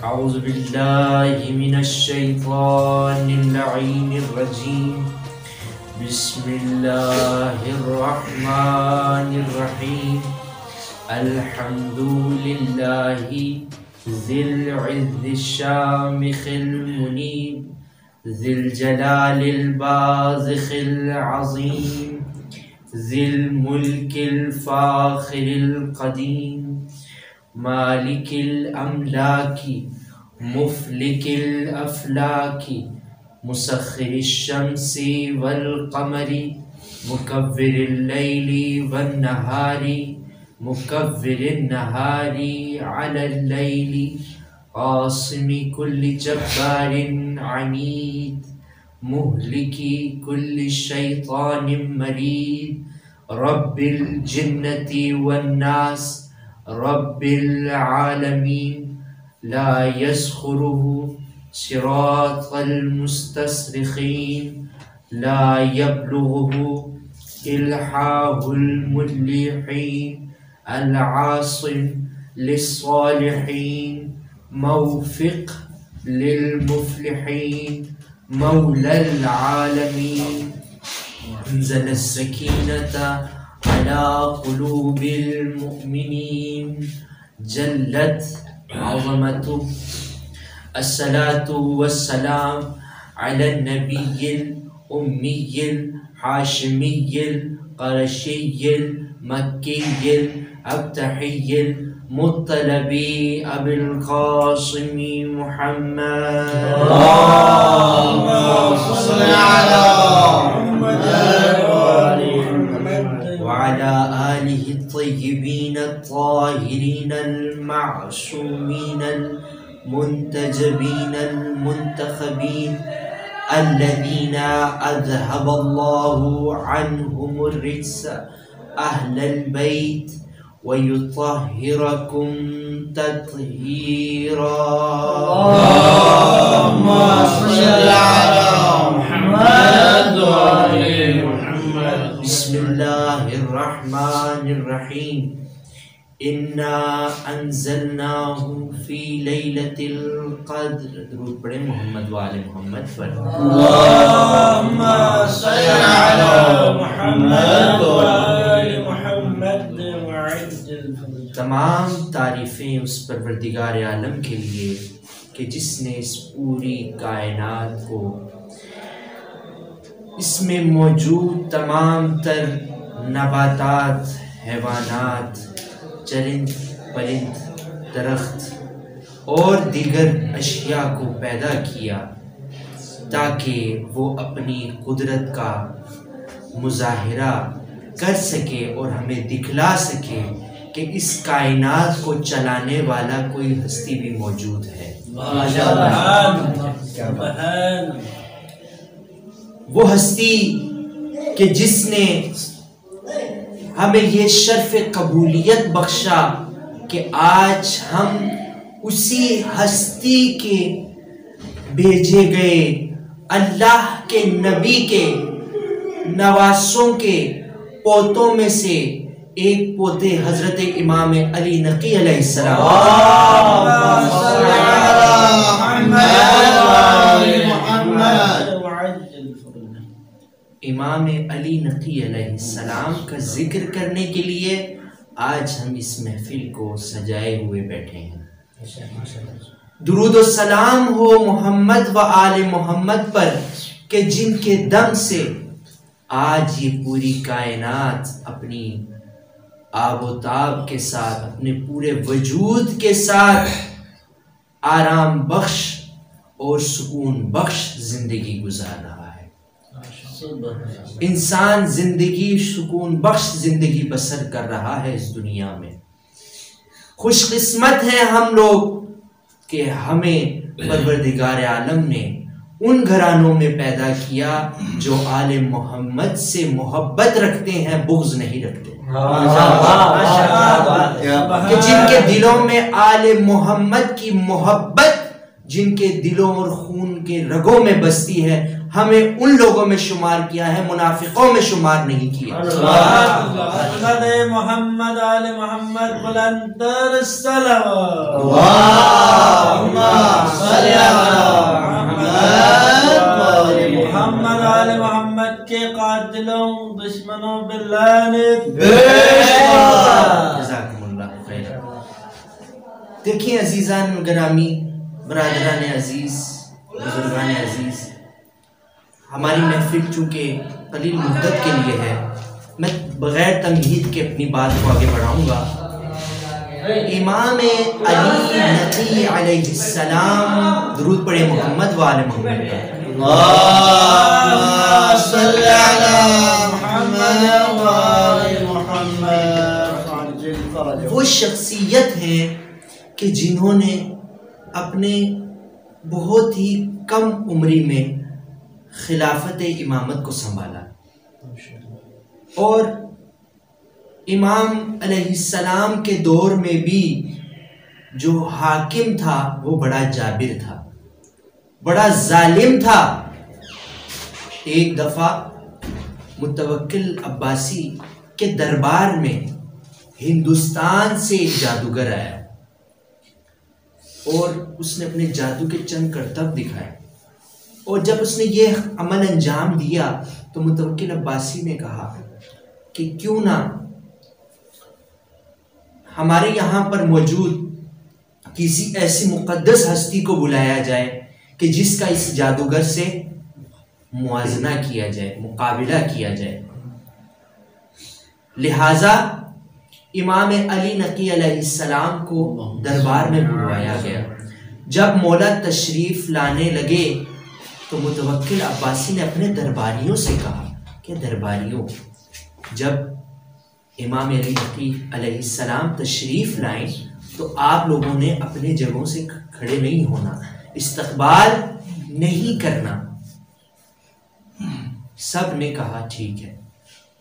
أعوذ بالله من الشيطان اللعين الرجيم بسم الله الرحمن الرحيم الحمد لله ذي العز الشامخ المنيب ذي الجلال البازخ العظيم ذي الملك الفاخر القديم مالك الأملاك مفلك الأفلاك مسخر الشمس والقمر مكبر الليل والنهار مكبر النهار على الليل قاسم كل جبار عنيد مهلك كل شيطان مريد رب الجنة والناس رب العالمين لا يسخره صراط المستصرخين لا يبلغه إلحاه الملحين العاصم للصالحين موفق للمفلحين مولى العالمين انزل السكينة على قلوب المؤمنين جلت عظمته الصلاة والسلام على النبي الأمي الحاشمي القرشي المكي الأبتحي المطلبي أبي القاسم محمد اللهم صل على محمد وعلى آله الطيبين الطاهرين المعصومين المنتجبين المنتخبين الذين أذهب الله عنهم الرجس أهل البيت ويطهركم تطهيرا اللهم صل على محمد وآل محمد بسم الله الرحمن الرحيم إنا أنزلناه في ليلة القدر درود پڑھیں محمد وآل محمد پر اللهم صل على محمد وآل محمد وعجل فرجه تمام تعریفیں اس پروردگار عالم کے لیے کہ جس نے اس پوری کائنات کو اس میں موجود تمام تر نباتات حیوانات چرند پرند درخت اور دیگر اشیاء کو پیدا کیا تاکہ وہ اپنی قدرت کا مظاہرہ کر سکے اور ہمیں دکھلا سکے کہ اس کائنات کو چلانے والا کوئی ہستی بھی موجود ہے وہ ہستی کہ جس نے ہمیں یہ شرف قبولیت بخشا کہ آج ہم اسی ہستی کے بھیجے گئے اللہ کے نبی کے نواسوں کے پوتوں میں سے ایک پوتے حضرت امام علی نقی علیہ السلام امام علی نقی علیہ السلام کا ذکر کرنے کے لیے آج ہم اس محفل کو سجائے ہوئے بیٹھے ہیں درود و سلام ہو محمد و آل محمد پر کہ جن کے دم سے آج یہ پوری کائنات اپنی آب و تاب کے ساتھ اپنے پورے وجود کے ساتھ آرام بخش اور سکون بخش زندگی گزار رہا ہے انسان زندگی سکون بخش زندگی بسر کر رہا ہے اس دنیا میں خوش قسمت ہیں ہم لوگ کہ ہمیں پروردگار عالم نے ان گھرانوں میں پیدا کیا جو آل محمد سے محبت رکھتے ہیں بغض نہیں رکھتے کہ جن کے دلوں میں آل محمد کی محبت جن کے دلوں اور خون کے رگوں میں بستی ہے ہمیں ان لوگوں میں شمار کیا ہے، منافقوں میں شمار نہیں کیا۔ محمد محمد آل محمد بلندر الصلوات۔ اللهم صل علی محمد آل محمد کے قاتلوں دشمنوں باللعنت۔ جزاکم اللہ خیر۔ دیکھیں عزیزان گرامی، برادران عزیز، بزرگان عزیز، ہماری محفل چونکہ قلیل مدت کے لیے ہے، میں بغیر تمہید کے اپنی بات کو آگے بڑھاؤں گا۔ امام علی نقی علیہ السلام، درود پڑھے محمد و آل محمد۔ اللهم صل علی محمد و آل محمد۔ وہ شخصیت ہیں کہ جنہوں نے اپنے بہت ہی کم عمری میں خلافت امامت کو سنبھالا، اور امام علیہ السلام کے دور میں بھی جو حاکم تھا وہ بڑا جابر تھا، بڑا ظالم تھا۔ ایک دفعہ متوکل عباسی کے دربار میں ہندوستان سے ایک جادوگر آیا اور اس نے اپنے جادو کے چند کرتب دکھائے، اور جب اس نے یہ عمل انجام دیا تو متوکل عباسی نے کہا کہ کیوں نہ ہمارے یہاں پر موجود کسی ایسی مقدس ہستی کو بلایا جائے کہ جس کا اس جادوگر سے موازنہ کیا جائے، مقابلہ کیا جائے۔ لہٰذا امام علی نقی علیہ السلام کو دربار میں بلوایا گیا۔ جب مولا تشریف لانے لگے تو متوکل عباسی نے اپنے درباریوں سے کہا کہ درباریوں، جب امام علی نقی علیہ السلام تشریف لائیں تو آپ لوگوں نے اپنے جگہوں سے کھڑے نہیں ہونا، استقبال نہیں کرنا۔ سب نے کہا ٹھیک ہے۔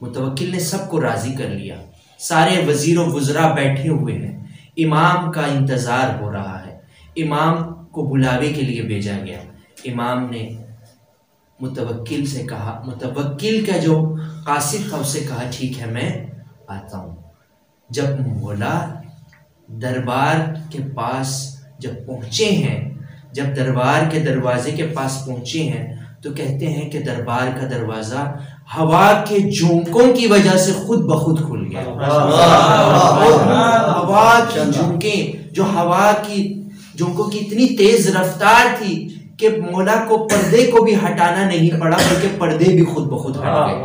متوکل نے سب کو راضی کر لیا، سارے وزیر و وزراء بیٹھے ہوئے ہیں، امام کا انتظار ہو رہا ہے، امام کو بلاوے کے لیے بھیجا گیا۔ امام نے متوکل سے کہا، متوکل کا جو قاصد تھا اسے کہا ٹھیک ہے میں آتا ہوں۔ جب مولا دربار کے پاس جب پہنچے ہیں، جب دربار کے دروازے کے پاس پہنچے ہیں تو کہتے ہیں کہ دربار کا دروازہ ہوا کے جھونکوں کی وجہ سے خود بخود کھل گیا۔ ہوا کی جھونکیں، جو ہوا کی جھونکوں کی اتنی تیز رفتار تھی کہ مولا کو پردے کو بھی ہٹانا نہیں پڑا، بلکہ پردے بھی خود بخود ہٹ گئے۔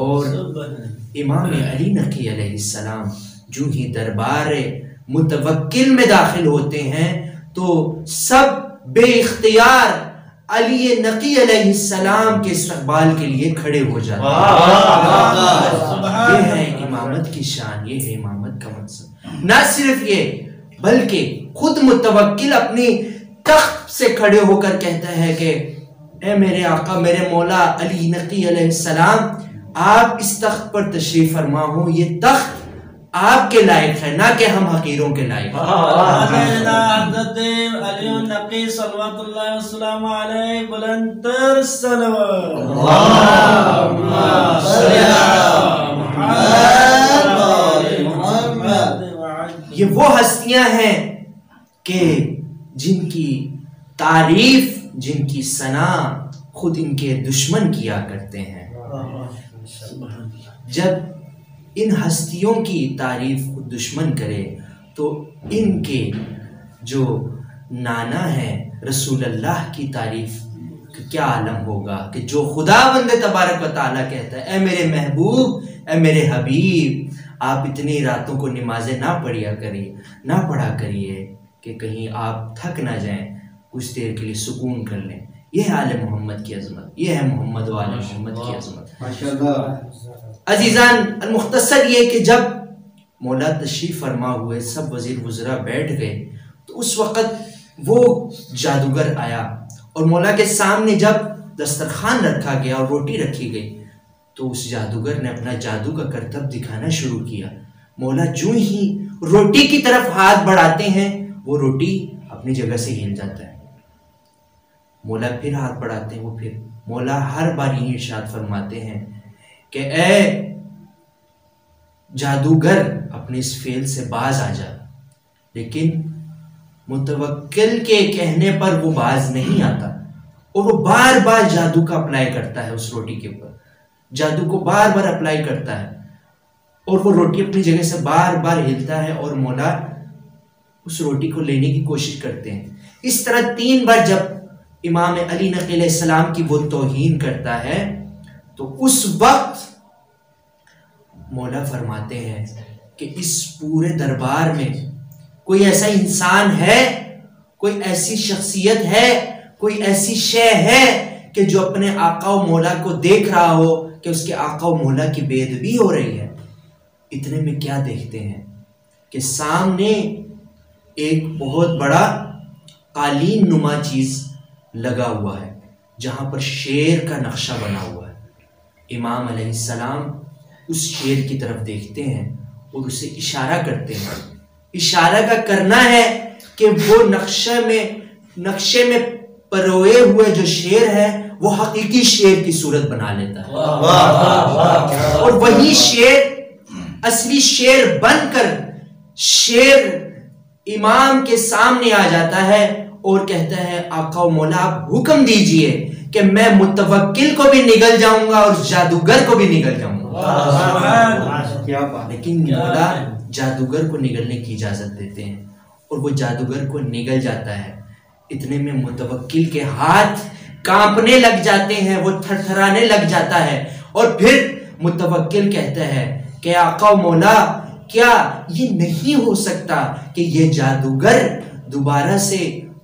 اور امام علی نقی علیہ السلام جو ہی دربار متوکل میں داخل ہوتے ہیں تو سب بے اختیار علی نقی علیہ السلام کے استقبال کے لیے کھڑے ہو جاتے ہیں۔ یہ ہے امامت کی شان، یہ ہے امامت کا مقصد۔ نہ صرف یہ بلکہ خود متوکل اپنی تخت سے کھڑے ہو کر کہتا ہے کہ اے میرے آقا، میرے مولا علی نقی علیہ السلام، آپ اس تخت پر تشریف فرما ہو، یہ تخت آپ کے لائق ہے، نہ کہ ہم حقیروں کے لائق ہیں۔ حضرت علی نقی صلوات اللہ وسلم علیہ بلندر الصلوات۔ اللهم صل علی محمد۔ یہ وہ ہستیاں ہیں کہ جن کی تعریف، جن کی ثنا خود ان کے دشمن کیا کرتے ہیں۔ جب ان ہستیوں کی تعریف خود دشمن کرے تو ان کے جو نانا ہے رسول اللہ کی تعریف کیا عالم ہوگا کہ جو خدا بند تبارک و تعالیٰ کہتا ہے اے میرے محبوب، اے میرے حبیب، آپ اتنی راتوں کو نمازیں نہ پڑھا کریے کہ کہیں آپ تھک نہ جائیں، کچھ دیر کے لیے سکون کر لیں۔ یہ ہے آل محمد کی عظمت، یہ ہے محمد و آل محمد کی عظمت۔ عزیزان المختصر یہ کہ جب مولا تشریف فرما ہوئے، سب وزیر وزراء بیٹھ گئے تو اس وقت وہ جادوگر آیا اور مولا کے سامنے جب دسترخوان رکھا گیا اور روٹی رکھی گئی تو اس جادوگر نے اپنا جادو کا کرتب دکھانا شروع کیا۔ مولا جو ہی روٹی کی طرف ہاتھ بڑھاتے ہیں وہ روٹی اپنی جگہ سے ہل جاتا ہے۔ مولا پھر ہاتھ بڑھاتے ہیں، وہ پھر مولا ہر بار یہ ارشاد فرماتے ہیں کہ اے جادوگر اپنے اس فعل سے باز آ جا، لیکن متوکل کے کہنے پر وہ باز نہیں آتا، اور وہ بار بار جادو کا اپلائی کرتا ہے اس روٹی کے اوپر، جادو کو بار بار اپلائی کرتا ہے، اور وہ روٹی اپنی جگہ سے بار بار ہلتا ہے، اور مولا اس روٹی کو لینے کی کوشش کرتے ہیں۔ اس طرح 3 بار جب امام علی نقی علیہ السلام کی وہ توہین کرتا ہے تو اس وقت مولا فرماتے ہیں کہ اس پورے دربار میں کوئی ایسا انسان ہے، کوئی ایسی شخصیت ہے، کوئی ایسی شے ہے کہ جو اپنے آقا و مولا کو دیکھ رہا ہو کہ اس کے آقا و مولا کی بے ادبی ہو رہی ہے۔ اتنے میں کیا دیکھتے ہیں کہ سامنے ایک بہت بڑا قالین نما چیز لگا ہوا ہے جہاں پر شیر کا نقشہ بنا ہوا ہے۔ امام علیہ السلام اس شیر کی طرف دیکھتے ہیں اور اسے اشارہ کرتے ہیں۔ اشارہ کا کرنا ہے کہ وہ نقشے میں پروئے ہوئے جو شیر ہے وہ حقیقی شیر کی صورت بنا لیتا ہے، اور وہی شیر اصلی شیر بن کر شیر امام کے سامنے آ جاتا ہے اور کہتا ہے آقا و مولا آپ حکم دیجئے کہ میں متوکل کو بھی نگل جاؤں گا اور جادوگر کو بھی نگل جاؤں گا۔ لیکن مولا جادوگر کو نگلنے کی اجازت دیتے ہیں اور وہ جادوگر کو نگل جاتا ہے۔ اتنے میں متوکل کے ہاتھ کانپنے لگ جاتے ہیں، وہ تھر تھرانے لگ جاتا ہے، اور پھر متوکل کہتا ہے کہ آقا و مولا کیا یہ نہیں ہو سکتا کہ یہ جادوگر دوبارہ سے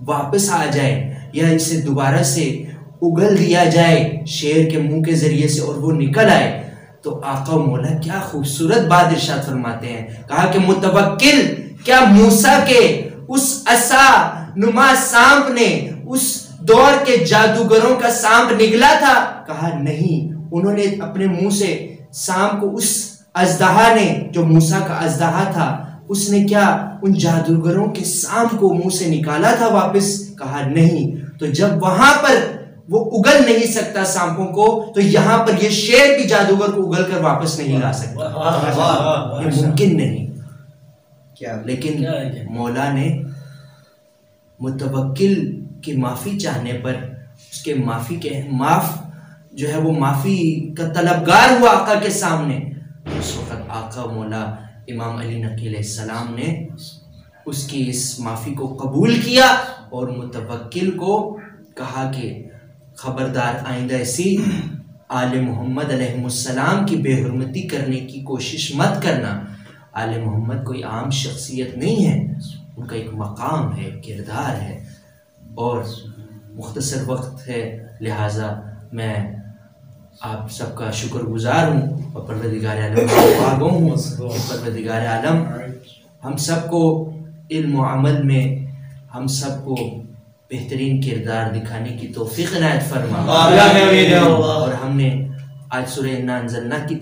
واپس آ جائے، یا اسے دوبارہ سے اگل دیا جائے شیر کے منہ کے ذریعے سے اور وہ نکل آئے؟ تو آقا و مولا کیا خوبصورت بات ارشاد فرماتے ہیں، کہا کہ متوکل کیا موسیٰ کے اس عصا نما سانپ نے اس دور کے جادوگروں کا سانپ نگلا تھا؟ کہا نہیں، انہوں نے اپنے منہ سے سانپ کو، اس اژدہا نے جو موسیٰ کا اژدہا تھا اس نے کیا ان جادوگروں کے سانپ کو منہ سے نکالا تھا واپس؟ کہا نہیں۔ تو جب وہاں پر وہ اگل نہیں سکتا سانپوں کو، تو یہاں پر یہ شیر بھی جادوگر کو اگل کر واپس نہیں لا سکتا، یہ ممکن نہیں۔ لیکن مولا نے متوکل کی معافی چاہنے پر اس کے معاف جو ہے وہ معافی کا طلبگار ہوا آقا کے سامنے، اس وقت آقا مولا امام علی نقی علیہ السلام نے اس کی اس معافی کو قبول کیا اور متوکل کو کہا کہ خبردار آئندہ ایسی آل محمد علیہ السلام کی بے حرمتی کرنے کی کوشش مت کرنا۔ آل محمد کوئی عام شخصیت نہیں ہے، ان کا ایک مقام ہے، کردار ہے، اور مختصر وقت ہے، لہٰذا میں آپ سب کا شکر گزار ہوں اور پروردگار عالم سے دعا گو ہوں کہ پروردگار عالم ہم سب کو علم و عمل میں ہم سب کو بہترین کردار دکھانے کی توفیق عنایت فرما، اور ہم نے آج سورہ انا انزلنا کی